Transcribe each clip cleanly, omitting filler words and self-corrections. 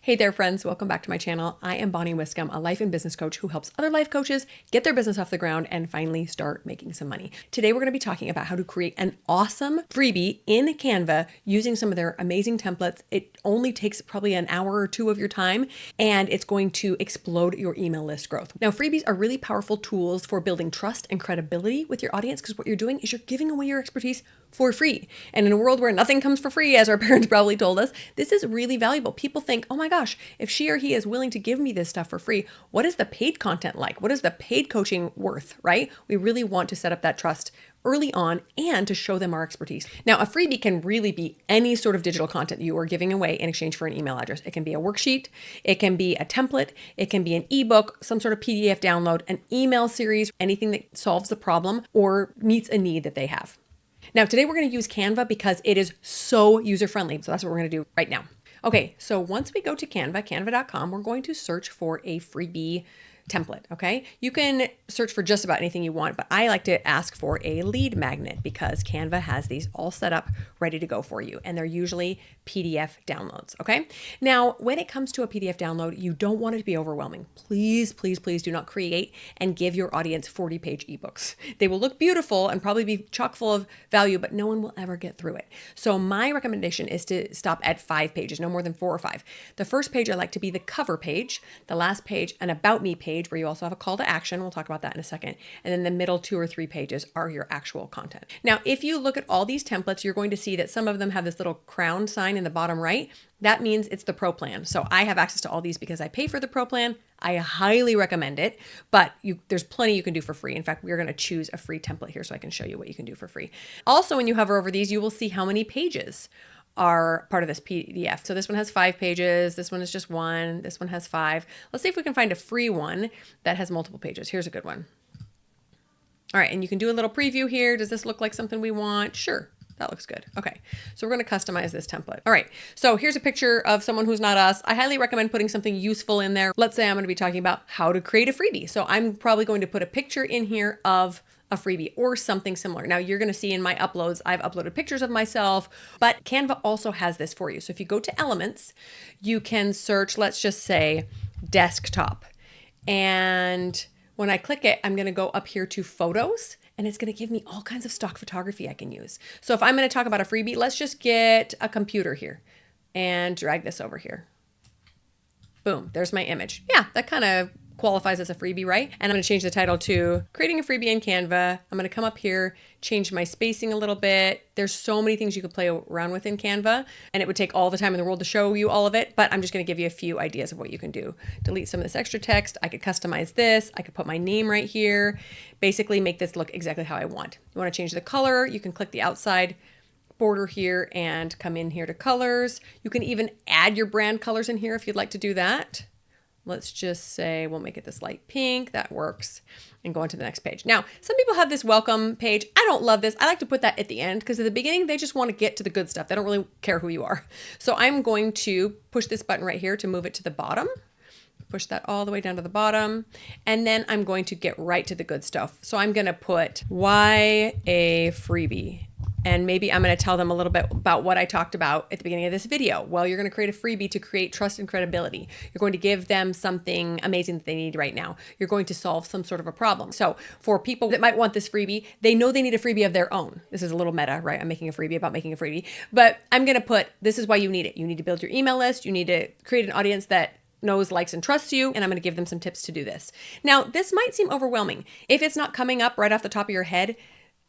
Hey there, friends. Welcome back to my channel. I am Bonnie Wiscombe, a life and business coach who helps other life coaches get their business off the ground and finally start making some money. Today, we're going to be talking about how to create an awesome freebie in Canva using some of their amazing templates. It only takes probably an hour or two of your time, and it's going to explode your email list growth. Now, freebies are really powerful tools for building trust and credibility with your audience because what you're doing is you're giving away your expertise for free. And in a world where nothing comes for free, as our parents probably told us, this is really valuable. People think, oh my gosh, if she or he is willing to give me this stuff for free, what is the paid content like? What is the paid coaching worth, right? We really want to set up that trust early on and to show them our expertise. Now, a freebie can really be any sort of digital content you are giving away in exchange for an email address. It can be a worksheet, it can be a template, it can be an ebook, some sort of PDF download, an email series, anything that solves the problem or meets a need that they have. Now, today we're going to use Canva because it is so user-friendly. So that's what we're going to do right now. Okay, so once we go to Canva, canva.com, we're going to search for a freebie template, okay? You can search for just about anything you want, but I like to ask for a lead magnet because Canva has these all set up, ready to go for you, and they're usually PDF downloads, okay? Now, when it comes to a PDF download, you don't want it to be overwhelming. Please, please, please do not create and give your audience 40-page ebooks. They will look beautiful and probably be chock full of value, but no one will ever get through it. So my recommendation is to stop at 5 pages, no more than 4 or 5. The first page I like to be the cover page, the last page, an about me page, where you also have a call to action. We'll talk about that in a second. And then the middle 2 or 3 pages are your actual content. Now, if you look at all these templates, you're going to see that some of them have this little crown sign in the bottom right. That means it's the pro plan. So I have access to all these because I pay for the pro plan. I highly recommend it, but there's plenty you can do for free. In fact, we're going to choose a free template here so I can show you what you can do for free. Also, when you hover over these, you will see how many pages are part of this PDF. So this one has 5 pages. This one is just 1. This one has 5. Let's see if we can find a free one that has multiple pages. Here's a good one. All right, and you can do a little preview here. Does this look like something we want? Sure. That looks good. Okay, so we're going to customize this template. All right, so here's a picture of someone who's not us. I highly recommend putting something useful in there. Let's say I'm going to be talking about how to create a freebie. So I'm probably going to put a picture in here of a freebie or something similar. Now you're going to see in my uploads, I've uploaded pictures of myself, but Canva also has this for you. So if you go to elements, you can search, let's just say desktop. And when I click it, I'm going to go up here to photos and it's going to give me all kinds of stock photography I can use. So if I'm going to talk about a freebie, let's just get a computer here and drag this over here. Boom, there's my image. Yeah, that kind of qualifies as a freebie, right? And I'm going to change the title to creating a freebie in Canva. I'm going to come up here, change my spacing a little bit. There's so many things you could play around with in Canva, and it would take all the time in the world to show you all of it, but I'm just going to give you a few ideas of what you can do. Delete some of this extra text. I could customize this. I could put my name right here. Basically make this look exactly how I want. You want to change the color. You can click the outside border here and come in here to colors. You can even add your brand colors in here if you'd like to do that. Let's just say we'll make it this light pink. That works. And go on to the next page. Now, some people have this welcome page. I don't love this. I like to put that at the end because at the beginning, they just want to get to the good stuff. They don't really care who you are. So I'm going to push this button right here to move it to the bottom. Push that all the way down to the bottom. And then I'm going to get right to the good stuff. So I'm going to put why a freebie. And maybe I'm going to tell them a little bit about what I talked about at the beginning of this video. Well, you're going to create a freebie to create trust and credibility. You're going to give them something amazing that they need right now. You're going to solve some sort of a problem. So for people that might want this freebie, they know they need a freebie of their own. This is a little meta, right? I'm making a freebie about making a freebie. But I'm going to put, this is why you need it. You need to build your email list. You need to create an audience that knows, likes, and trusts you, and I'm going to give them some tips to do this. Now, this might seem overwhelming. If it's not coming up right off the top of your head,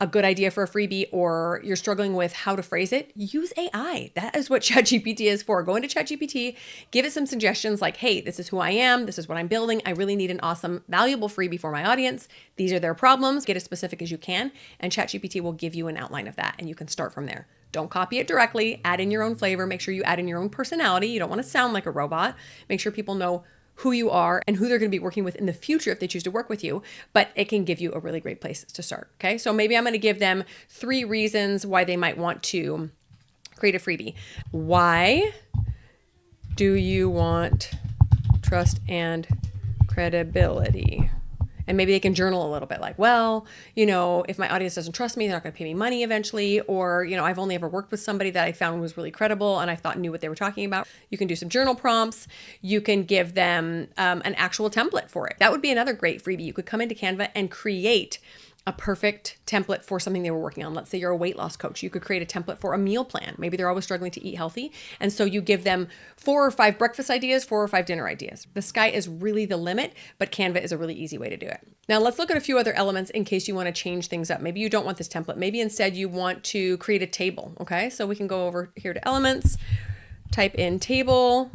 a good idea for a freebie, or you're struggling with how to phrase it, use AI. That is what ChatGPT is for. Go into ChatGPT, give it some suggestions like, hey, this is who I am. This is what I'm building. I really need an awesome, valuable freebie for my audience. These are their problems. Get as specific as you can, and ChatGPT will give you an outline of that, and you can start from there. Don't copy it directly. Add in your own flavor. Make sure you add in your own personality. You don't want to sound like a robot. Make sure people know who you are and who they're going to be working with in the future if they choose to work with you, but it can give you a really great place to start. Okay. So maybe I'm going to give them 3 reasons why they might want to create a freebie. Why do you want trust and credibility? And maybe they can journal a little bit like, well, if my audience doesn't trust me, they're not going to pay me money eventually. Or, I've only ever worked with somebody that I found was really credible and I thought knew what they were talking about. You can do some journal prompts. You can give them an actual template for it. That would be another great freebie. You could come into Canva and create a perfect template for something they were working on. Let's say you're a weight loss coach. You could create a template for a meal plan. Maybe they're always struggling to eat healthy. And so you give them 4 or 5 breakfast ideas, 4 or 5 dinner ideas. The sky is really the limit, but Canva is a really easy way to do it. Now let's look at a few other elements in case you want to change things up. Maybe you don't want this template. Maybe instead you want to create a table. Okay, so we can go over here to elements, type in table,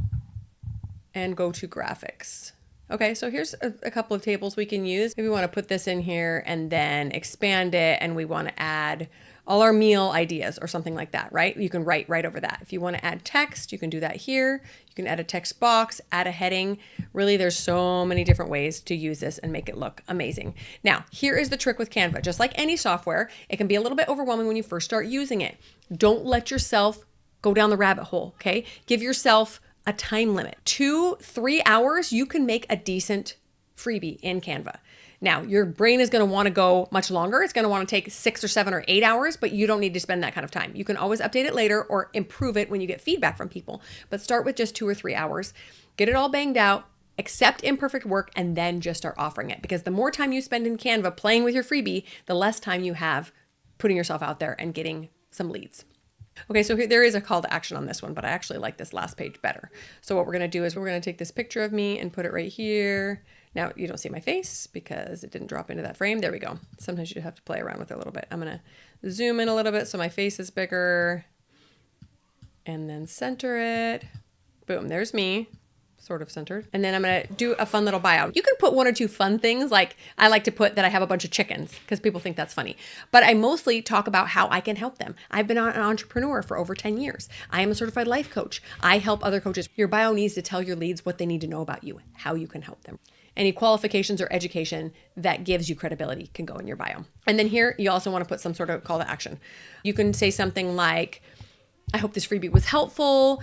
and go to graphics. Okay, so here's a couple of tables we can use. Maybe we want to put this in here and then expand it, and we want to add all our meal ideas or something like that, right? You can write right over that. If you want to add text, you can do that here. You can add a text box, add a heading. Really, there's so many different ways to use this and make it look amazing. Now, here is the trick with Canva. Just like any software, it can be a little bit overwhelming when you first start using it. Don't let yourself go down the rabbit hole, okay? Give yourself a time limit. 2-3 hours, you can make a decent freebie in Canva. Now, your brain is going to want to go much longer. It's going to want to take 6 or 7 or 8 hours, but you don't need to spend that kind of time. You can always update it later or improve it when you get feedback from people. But start with just 2 or 3 hours. Get it all banged out, accept imperfect work, and then just start offering it. Because the more time you spend in Canva playing with your freebie, the less time you have putting yourself out there and getting some leads. Okay, so there is a call to action on this one, but I actually like this last page better. So what we're going to do is we're going to take this picture of me and put it right here. Now you don't see my face because it didn't drop into that frame. There we go. Sometimes you have to play around with it a little bit. I'm going to zoom in a little bit so my face is bigger and then center it. Boom, there's me. Sort of centered. And then I'm going to do a fun little bio. You can put 1 or 2 fun things. Like I like to put that I have a bunch of chickens because people think that's funny, but I mostly talk about how I can help them. I've been an entrepreneur for over 10 years. I am a certified life coach. I help other coaches. Your bio needs to tell your leads what they need to know about you, how you can help them. Any qualifications or education that gives you credibility can go in your bio. And then here, you also want to put some sort of call to action. You can say something like, I hope this freebie was helpful.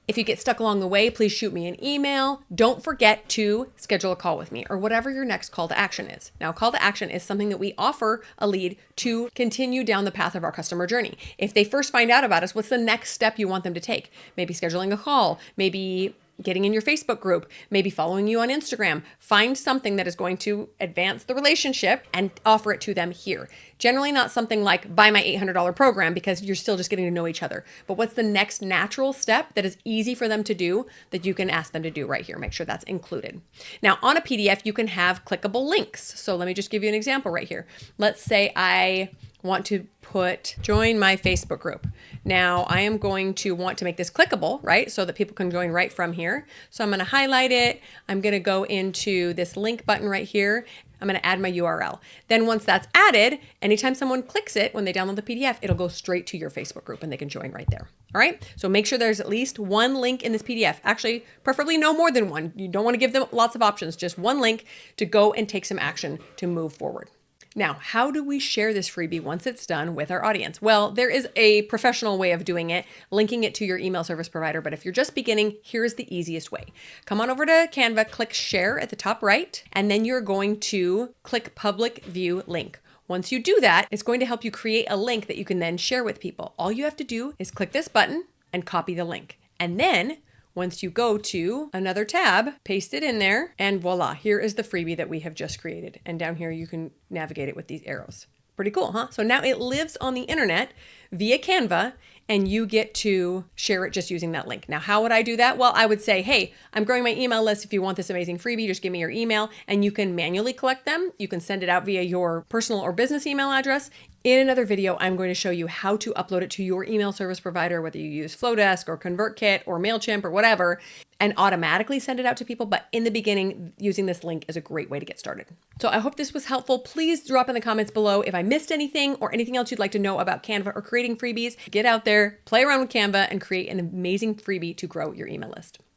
If you get stuck along the way, please shoot me an email. Don't forget to schedule a call with me or whatever your next call to action is. Now, call to action is something that we offer a lead to continue down the path of our customer journey. If they first find out about us, what's the next step you want them to take? Maybe scheduling a call, maybe getting in your Facebook group, maybe following you on Instagram. Find something that is going to advance the relationship and offer it to them here. Generally not something like buy my $800 program because you're still just getting to know each other. But what's the next natural step that is easy for them to do that you can ask them to do right here? Make sure that's included. Now on a PDF, you can have clickable links. So let me just give you an example right here. Let's say I want to put join my Facebook group. Now I am going to want to make this clickable, right? So that people can join right from here. So I'm going to highlight it. I'm going to go into this link button right here. I'm going to add my URL. Then once that's added, anytime someone clicks it, when they download the PDF, it'll go straight to your Facebook group and they can join right there. All right. So make sure there's at least 1 link in this PDF. Actually, preferably no more than 1. You don't want to give them lots of options, just 1 link to go and take some action to move forward. Now, how do we share this freebie once it's done with our audience? Well, there is a professional way of doing it, linking it to your email service provider. But if you're just beginning, here's the easiest way. Come on over to Canva, click share at the top right, and then you're going to click public view link. Once you do that, it's going to help you create a link that you can then share with people. All you have to do is click this button and copy the link. And then once you go to another tab, paste it in there, and voila, here is the freebie that we have just created. And down here, you can navigate it with these arrows. Pretty cool, huh? So now it lives on the internet via Canva, and you get to share it just using that link. Now, how would I do that? Well, I would say, hey, I'm growing my email list. If you want this amazing freebie, just give me your email, and you can manually collect them. You can send it out via your personal or business email address. In another video, I'm going to show you how to upload it to your email service provider, whether you use Flowdesk or ConvertKit or MailChimp or whatever, and automatically send it out to people. But in the beginning, using this link is a great way to get started. So I hope this was helpful. Please drop in the comments below if I missed anything or anything else you'd like to know about Canva or creating freebies. Get out there, play around with Canva, and create an amazing freebie to grow your email list.